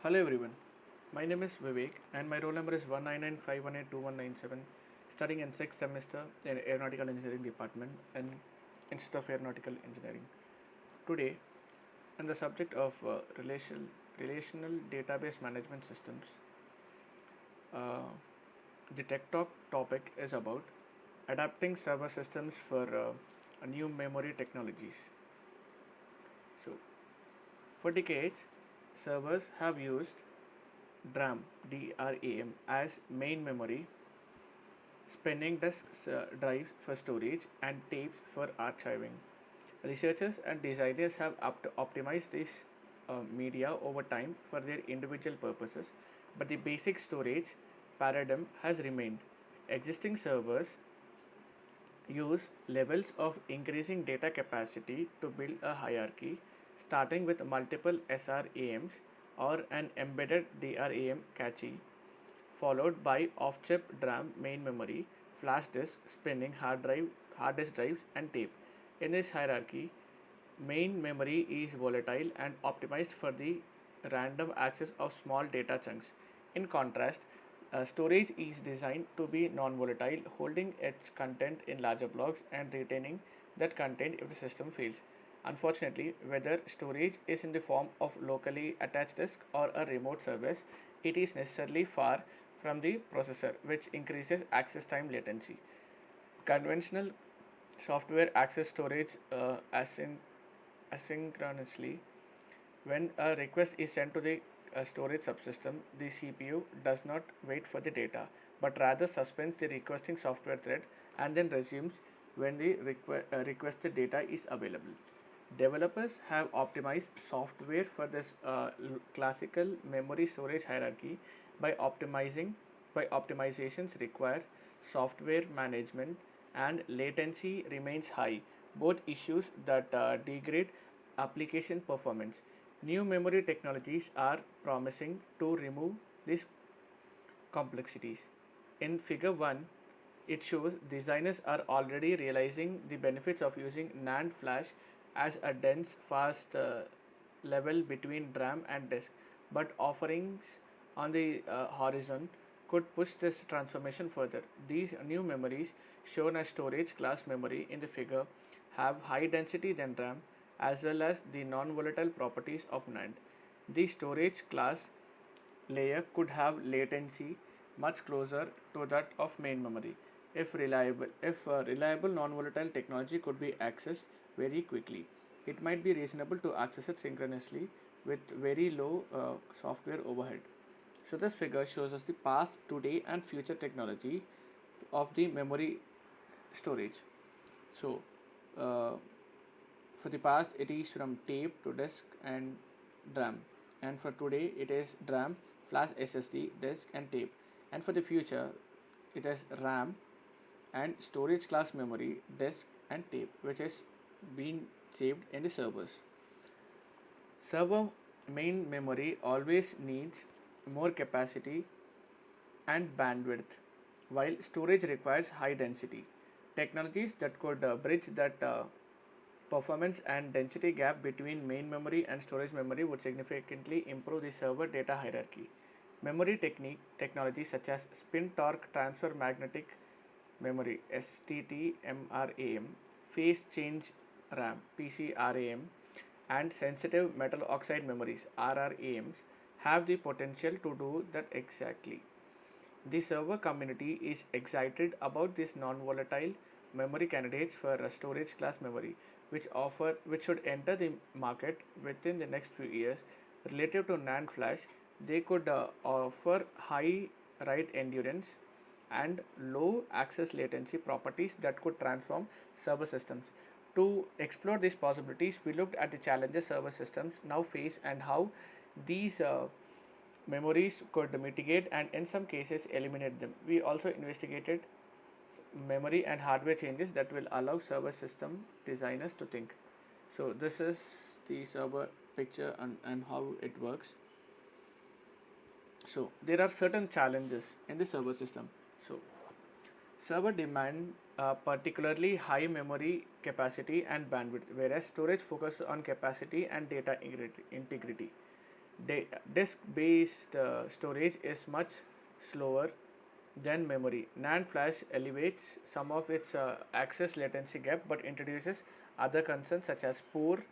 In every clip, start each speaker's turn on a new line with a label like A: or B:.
A: Hello everyone, my name is Vivek and my roll number is 199518219, studying in 6th semester in Aeronautical Engineering Department and Institute of Aeronautical Engineering. Today, on the subject of relational database management systems, uh, the Tech Talk topic is about adapting server systems for new memory technologies. So, for decades, servers have used DRAM as main memory, spinning disk drives for storage, and tapes for archiving. Researchers and designers have optimized this media over time for their individual purposes, but the basic storage paradigm has remained. Existing servers use levels of increasing data capacity to build a hierarchy, starting with multiple SRAMs or an embedded DRAM cache, followed by off-chip DRAM main memory, flash disk, spinning hard disk drives, and tape. In this hierarchy, main memory is volatile and optimized for the random access of small data chunks. In contrast, storage is designed to be non-volatile, holding its content in larger blocks and retaining that content if the system fails. Unfortunately, whether storage is in the form of locally attached disk or a remote service, it is necessarily far from the processor, which increases access time latency. Conventional software access storage asynchronously. When a request is sent to the storage subsystem, the CPU does not wait for the data, but rather suspends the requesting software thread and then resumes when the requested data is available. Developers have optimized software for this classical memory storage hierarchy by optimizations require software management and latency remains high, both issues that degrade application performance. New memory technologies are promising to remove these complexities. In Figure 1, it shows designers are already realizing the benefits of using NAND flash as a dense, fast level between RAM and disk, but offerings on the horizon could push this transformation further. These new memories, shown as storage class memory in the figure, have high density than RAM as well as the non volatile properties of NAND. The storage class layer could have latency much closer to that of main memory if reliable non-volatile technology could be accessed very quickly. It might be reasonable to access it synchronously with very low software overhead. So this figure shows us the past, today, and future technology of the memory storage. So uh, for the past, it is from tape to disk and DRAM, and for today, it is DRAM, flash SSD, disk, and tape. And for the future, it is RAM and storage class memory, disk, and tape, which is being saved in the servers. Server main memory always needs more capacity and bandwidth, while storage requires high density. Technologies that could bridge that performance and density gap between main memory and storage memory would significantly improve the server data hierarchy. Memory technologies such as spin torque transfer magnetic memory STT-MRAM, phase change RAM PCRAM, and sensitive metal oxide memories RRAMs have the potential to do that exactly. The server community is excited about these non-volatile memory candidates for a storage class memory, which should enter the market within the next few years. Relative to NAND flash, they could offer high write endurance and low access latency properties that could transform server systems. To explore these possibilities, we looked at the challenges server systems now face and how these memories could mitigate and in some cases eliminate them. We also investigated memory and hardware changes that will allow server system designers to think. So this is the server picture and how it works. So there are certain challenges in the server system. So server demand particularly high memory capacity and bandwidth, whereas storage focuses on capacity and data integrity. Disk-based storage is much slower than memory. NAND flash elevates some of its access latency gap but introduces other concerns such as poor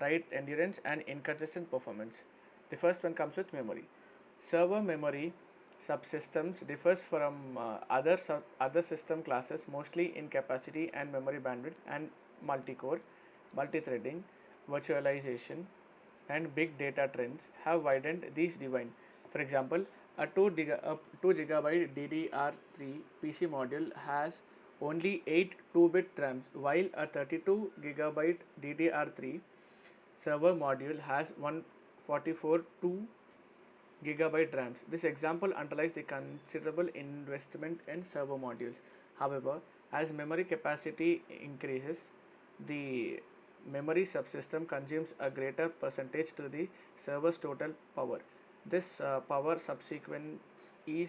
A: write endurance and inconsistent performance. The first one comes with memory. Server memory subsystems differs from other system classes mostly in capacity and memory bandwidth, and multi-core, multi-threading, virtualization, and big data trends have widened these divides. For example, a 2 gigabyte DDR3 PC module has only 8 2-bit RAMs, while a 32 gigabyte DDR3 server module has 144 2 gigabyte RAMs. This example underlies the considerable investment in server modules. However, as memory capacity increases, the memory subsystem consumes a greater percentage to the server's total power. This power subsequence is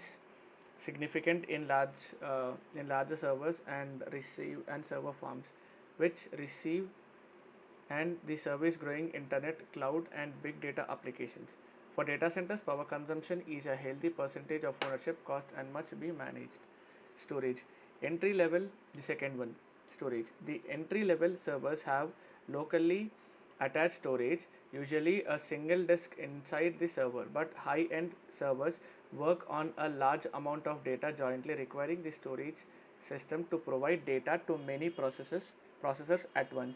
A: significant in larger servers and receive and server farms, which receive and the service growing internet, cloud, and big data applications. For data centers, power consumption is a healthy percentage of ownership cost and must be managed. Storage. Entry level, the second one, storage. The entry level servers have locally attached storage, usually a single disk inside the server, but high end servers work on a large amount of data jointly, requiring the storage system to provide data to many processors at once.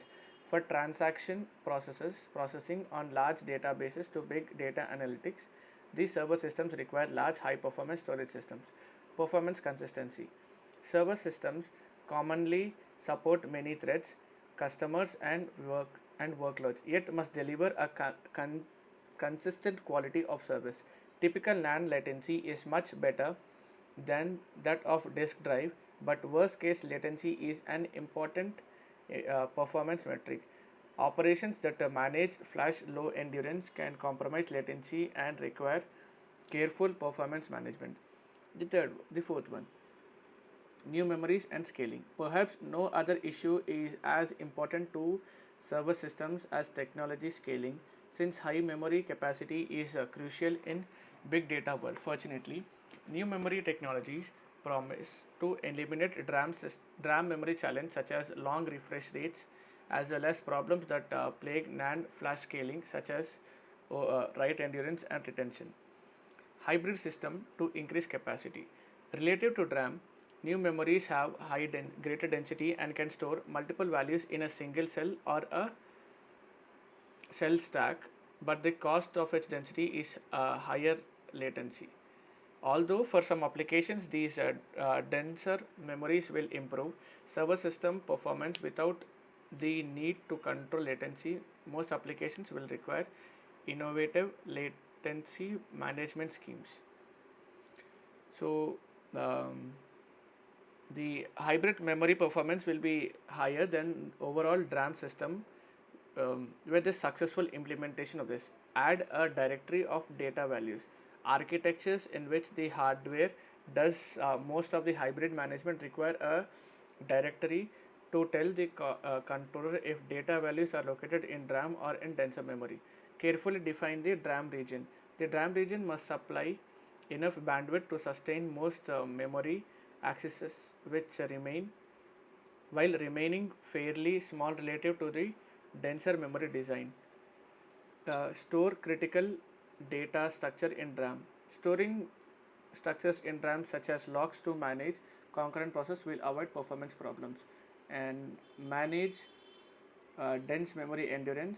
A: For transaction processing on large databases to big data analytics, these server systems require large high performance storage systems. Performance consistency. Server systems commonly support many threads, customers, and workloads, yet must deliver a consistent quality of service. Typical NAND latency is much better than that of disk drive, but worst case latency is an important performance metric. Operations that manage flash low endurance can compromise latency and require careful performance management. The fourth one, new memories and scaling. Perhaps no other issue is as important to server systems as technology scaling, since high memory capacity is crucial in big data world. Fortunately, new memory technologies promise to eliminate DRAM memory challenge such as long refresh rates, as well as problems that plague NAND flash scaling such as write endurance and retention. Hybrid system to increase capacity. Relative to DRAM, new memories have greater density and can store multiple values in a single cell or a cell stack, but the cost of its density is higher latency. Although for some applications these denser memories will improve server system performance without the need to control latency, most applications will require innovative latency management schemes. So, the hybrid memory performance will be higher than overall DRAM system with the successful implementation of this. Add a directory of data values. Architectures in which the hardware does most of the hybrid management require a directory to tell the controller if data values are located in DRAM or in denser memory. Carefully define the DRAM region. The DRAM region must supply enough bandwidth to sustain most memory accesses, which remain while remaining fairly small relative to the denser memory design. Store critical data structure in DRAM. Storing structures in DRAM such as locks to manage concurrent process will avoid performance problems, and manage dense memory endurance.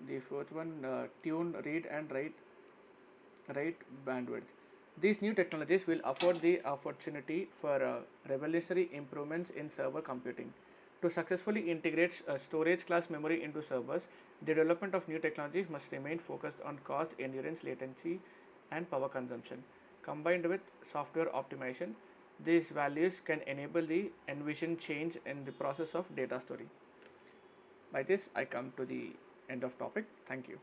A: The fourth one, tune read and write bandwidth. These new technologies will afford the opportunity for revolutionary improvements in server computing. To successfully integrate storage class memory into servers, the development of new technologies must remain focused on cost, endurance, latency, and power consumption. Combined with software optimization, these values can enable the envisioned change in the process of data storing. By this, I come to the end of topic. Thank you.